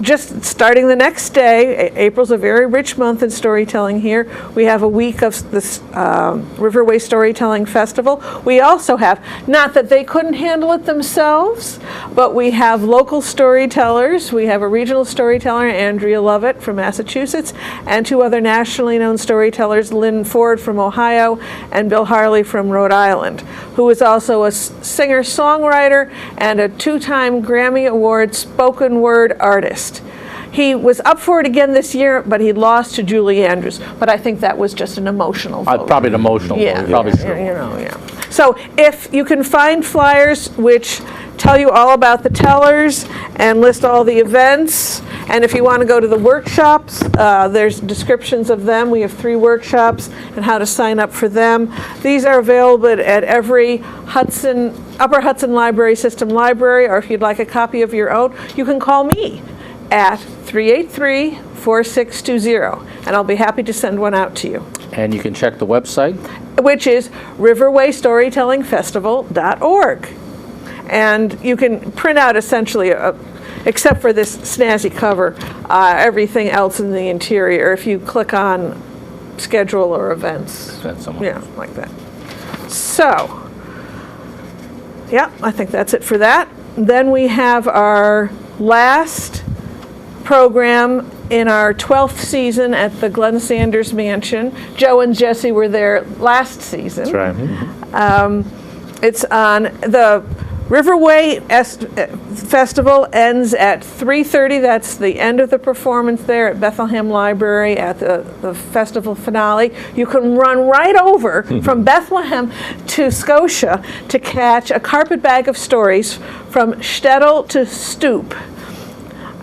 just starting the next day, April's a very rich month in storytelling here. We have a week of this Riverway Storytelling Festival. We also have, not that they couldn't handle it themselves, but we have local storytellers. We have a regional storyteller, Andrea Lovett from Massachusetts, and 2 other nationally known storytellers, Lynn Ford from Ohio and Bill Harley from Rhode Island, who is also a singer-songwriter and a 2-time Grammy Award spoken word artist. He was up for it again this year, but he lost to Julie Andrews. But I think that was just an emotional vote. Probably an emotional Yeah, vote. Probably true. you know, yeah. So if you can find flyers which tell you all about the tellers and list all the events, and if you want to go to the workshops, there's descriptions of them. We have 3 workshops and how to sign up for them. These are available at every Upper Hudson Library System library, or if you'd like a copy of your own, you can call me at 383-4620, and I'll be happy to send one out to you. And you can check the website, which is riverwaystorytellingfestival.org. And you can print out essentially, except for this snazzy cover, everything else in the interior if you click on schedule or events. That's someone. Yeah, like that. So, yeah, I think that's it for that. Then we have our last program in our 12th season at the Glenn Sanders Mansion. Joe and Jesse were there last season. That's right. It's on the Riverway Festival ends at 3:30. That's the end of the performance there at Bethlehem Library at the festival finale. You can run right over from Bethlehem to Scotia to catch a carpet bag of stories from shtetl to stoop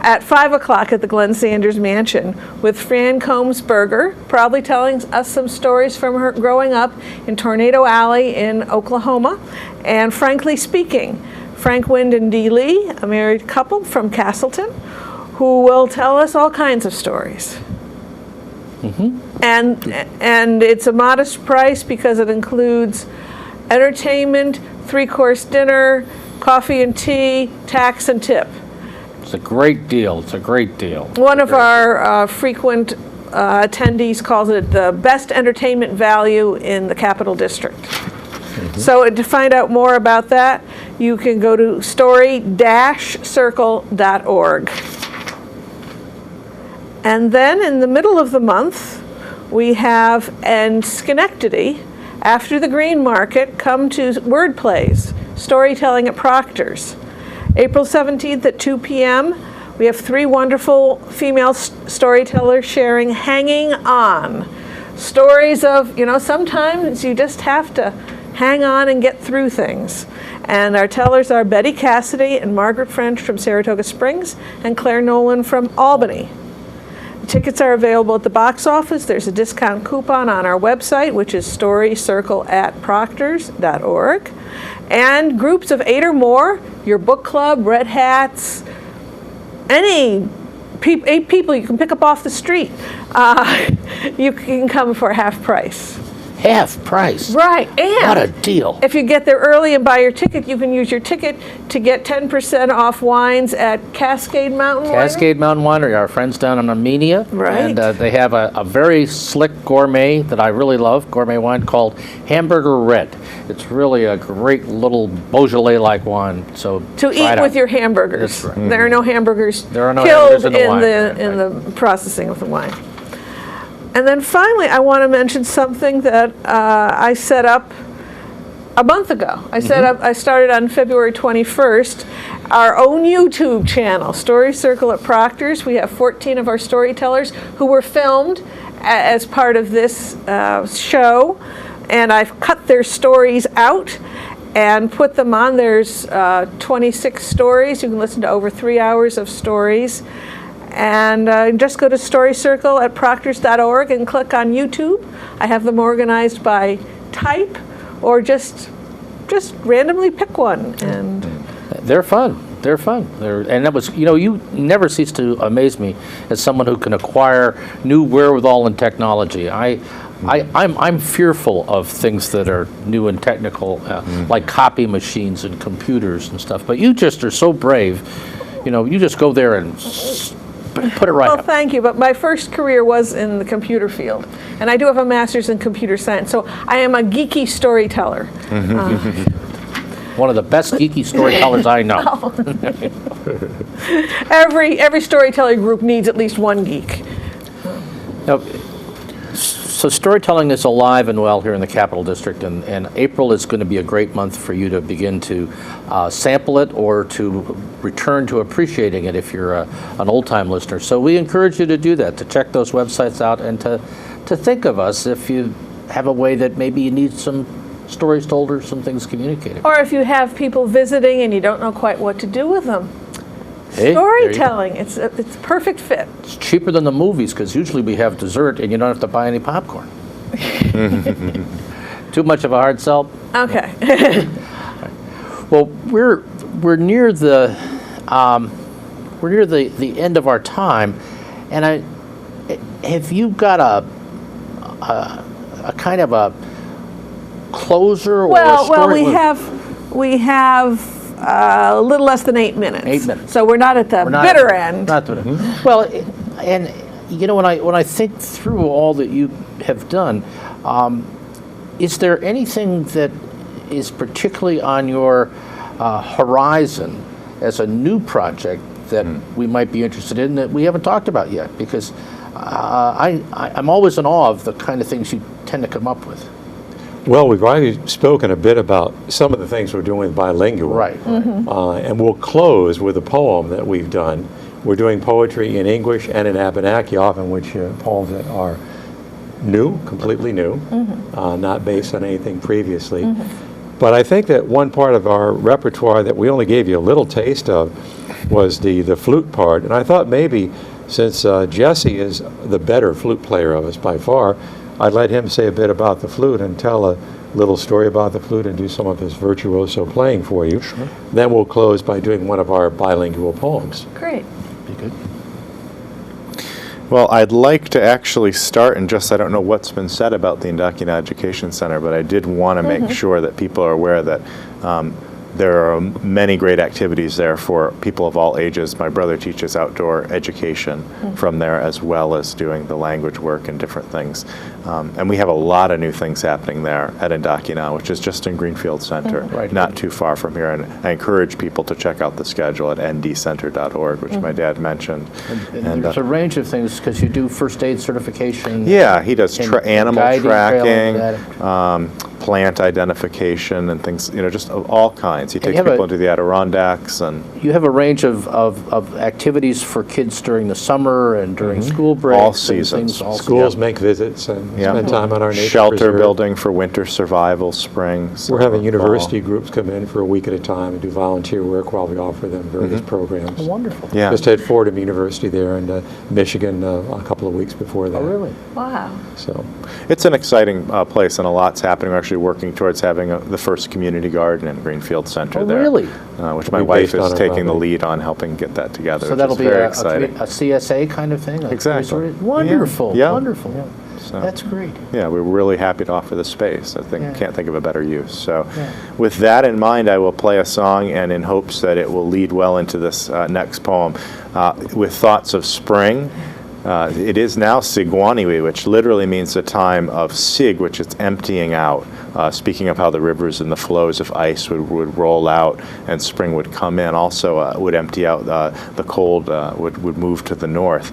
at 5 o'clock at the Glenn Sanders Mansion with Fran Combs-Berger, probably telling us some stories from her growing up in Tornado Alley in Oklahoma. And Frankly Speaking, Frank Wind and Dee Lee, a married couple from Castleton, who will tell us all kinds of stories. And it's a modest price because it includes entertainment, 3-course dinner, coffee and tea, tax and tip. It's a great deal. It's a great deal. One of our frequent attendees calls it the best entertainment value in the Capital District. So to find out more about that, you can go to story-circle.org. And then in the middle of the month, we have in Schenectady, after the Green Market, come to Word Plays, Storytelling at Proctor's. April 17th at 2 p.m., we have 3 wonderful female storytellers sharing Hanging On. Stories of, sometimes you just have to hang on and get through things. And our tellers are Betty Cassidy and Margaret French from Saratoga Springs and Claire Nolan from Albany. Tickets are available at the box office. There's a discount coupon on our website, which is storycircle@proctors.org. And groups of 8 or more, your book club, Red Hats, any 8 people you can pick up off the street, you can come for half price. Half price. Right, and what a deal. If you get there early and buy your ticket, you can use your ticket to get 10% off wines at Cascade Mountain Winery. Cascade Mountain Winery, our friends down in Armenia. Right. And they have a very slick gourmet that I really love, gourmet wine called Hamburger Red. It's really a great little Beaujolais-like wine. So to eat with your hamburgers. That's right. There are no hamburgers There are no killed hamburgers in the wine. in the processing of the wine. And then finally, I want to mention something that I set up a month ago. I started on February 21st, our own YouTube channel, Story Circle at Proctor's. We have 14 of our storytellers who were filmed as part of this show, and I've cut their stories out and put them on. There's 26 stories. You can listen to over 3 hours of stories. And just go to storycircle@proctors.org and click on YouTube. I have them organized by type, or just randomly pick one. And they're fun. They're fun. And that was, you never cease to amaze me as someone who can acquire new wherewithal and technology. I'm fearful of things that are new and technical, like copy machines and computers and stuff. But you just are so brave. You just go there and Put it right Well, up. thank you, but my first career was in the computer field, and I do have a master's in computer science, so I am a geeky storyteller. One of the best geeky storytellers I know. Every storytelling group needs at least one geek. Now, so storytelling is alive and well here in the Capital District, and April is going to be a great month for you to begin to sample it or to return to appreciating it if you're an old-time listener. So we encourage you to do that, to check those websites out and to think of us if you have a way that maybe you need some stories told or some things communicated. Or if you have people visiting and you don't know quite what to do with them. Hey, Storytelling, it's a perfect fit. It's cheaper than the movies because usually we have dessert and you don't have to buy any popcorn. Too much of a hard sell? Okay. Well, we're near the end of our time, and have you got a kind of a closer or a Well, story? we have a little less than 8 minutes. 8 minutes. So we're not at the bitter end. Not the bitter. Well, and you know, when I think through all that you have done, is there anything that is particularly on your horizon as a new project that we might be interested in that we haven't talked about yet? Because I'm always in awe of the kind of things you tend to come up with. Well, we've already spoken a bit about some of the things we're doing with bilingual. Right. And we'll close with a poem that we've done. We're doing poetry in English and in Abenaki, often which poems that are new, completely new, not based on anything previously. But I think that one part of our repertoire that we only gave you a little taste of was the flute part. And I thought maybe, since Jesse is the better flute player of us by far, I'd let him say a bit about the flute and tell a little story about the flute and do some of his virtuoso playing for you. Sure. Then we'll close by doing one of our bilingual poems. Great. Be good. Well, I'd like to actually start, and just I don't know what's been said about the Indakina Education Center, but I did want to make sure that people are aware that there are many great activities there for people of all ages. My brother teaches outdoor education from there, as well as doing the language work and different things. And we have a lot of new things happening there at Indakina, which is just in Greenfield Center, Right. not too far from here. And I encourage people to check out the schedule at ndcenter.org, which my dad mentioned. And there's a range of things because you do first aid certification. Yeah, he does and animal guiding, tracking, trailing, plant identification, and things, just of all kinds. He takes have people a- into the Adirondacks, and You have a range of activities for kids during the summer and during school breaks. All and seasons. things, all Schools make visits and spend time on our nature shelter preserve. building for winter survival, spring. We're summer, having fall. university groups come in for a week at a time and do volunteer work while we offer them various programs. Wonderful. Yeah. Just had Fordham University there in Michigan a couple of weeks before that. Oh, really? Wow. So, It's an exciting place, and a lot's happening. We're actually working towards having the first community garden in Greenfield Center Oh, there. really? Which my It'll be wife based on is our taking the property. lead on helping get that together, So which that'll is be very a exciting. CSA kind of thing? Exactly. Wonderful. Yeah. Wonderful. So- That's great. Yeah, we're really happy to offer the space. Yeah. Can't think of a better use. So, Yeah. with that in mind, I will play a song, and in hopes that it will lead well into this next poem, with thoughts of spring. It is now Sigwaniwi, which literally means the time of sig, which is emptying out. Speaking of how the rivers and the flows of ice would roll out and spring would come in, also would empty out, the cold would move to the north.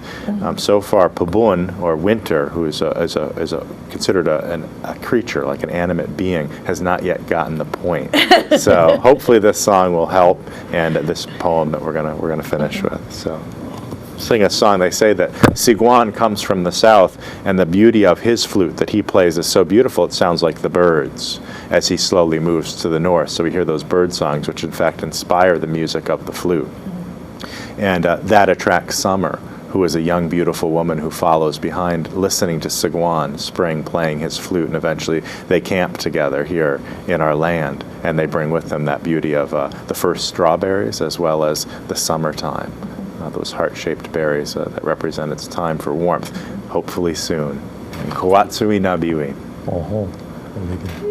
So far, Pabun, or winter, who is considered a creature, like an animate being, has not yet gotten the point. So hopefully this song will help, and this poem that we're gonna finish with. So. Sing a song. They say that Sigwan comes from the south, and the beauty of his flute that he plays is so beautiful it sounds like the birds as he slowly moves to the north. So we hear those bird songs, which in fact inspire the music of the flute. And that attracts Summer, who is a young, beautiful woman who follows behind, listening to Sigwan, Spring, playing his flute, and eventually they camp together here in our land, and they bring with them that beauty of the first strawberries as well as the summertime. Those heart-shaped berries that represent its time for warmth, hopefully soon. And Kawatsui Nabiwi. oh, really good.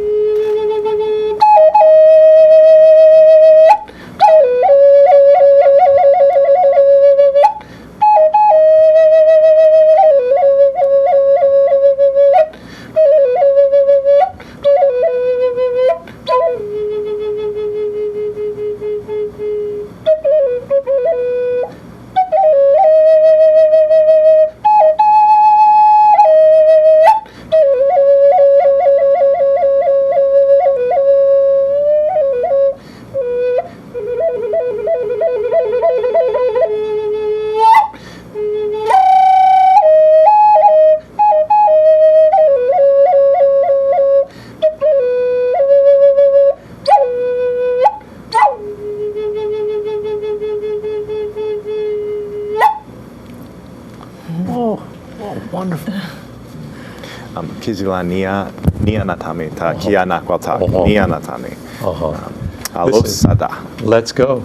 Kizila nia natami ta kia nakwata nia natami. Alosada. Let's go.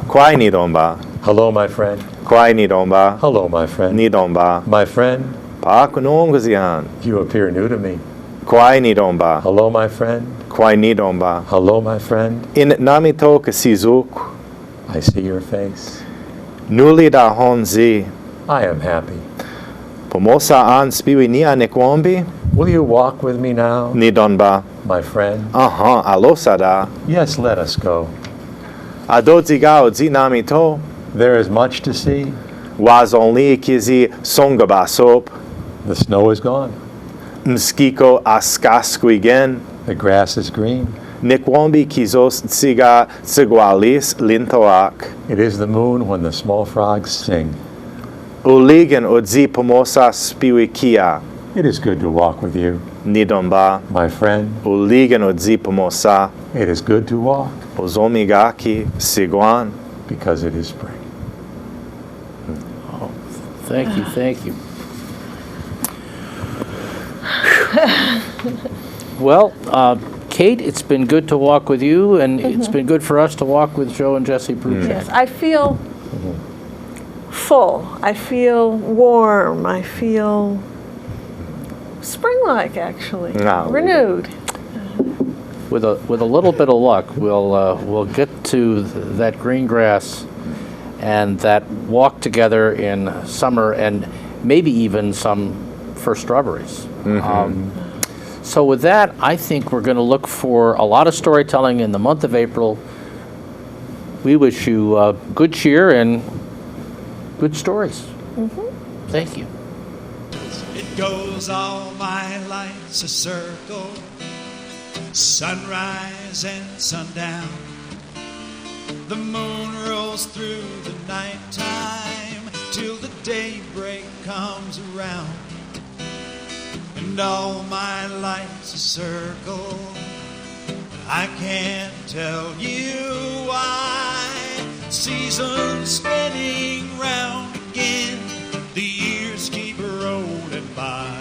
Kwai nidomba. Hello, my friend. Kwai nidomba. Hello, my friend. Nidomba. My friend, Pakunongazian. you appear new to me. Kwai nidomba. Hello, my friend. Kwai nidomba. Hello, my friend. In namito kasizuk. I see your face. Nuli da honzi. I am happy. Pomosa an spiwi nia nikwombi. Will you walk with me now, Nidonba. my friend? Alosada. Yes, let us go. Adozigao zinamito. There is much to see. Wazonli kizi songabasop. The snow is gone. Mskiko askasquigen. The grass is green. Nikwombi kizos tsiga tsigualis lintoak. It is the moon when the small frogs sing. Uligan odzi pomosa spiwikia. It is good to walk with you, Nidomba. my friend. Uligan odzi pomosa. It is good to walk Ozomigaki siguan. because it is spring. Thank you, thank you. Well, Kate, it's been good to walk with you, and it's been good for us to walk with Joe and Jesse Bruchac. Yes, I feel full. I feel warm. I feel spring-like, actually. No. Renewed. With a little bit of luck, we'll get to that green grass and that walk together in summer, and maybe even some for strawberries. So with that, I think we're going to look for a lot of storytelling in the month of April. We wish you good cheer and good stories. Thank you. It goes all my life's a circle, sunrise and sundown. The moon rolls through the nighttime till the daybreak comes around. And all my life's a circle, I can't tell you why. Seasons spinning round again, the years keep rolling by.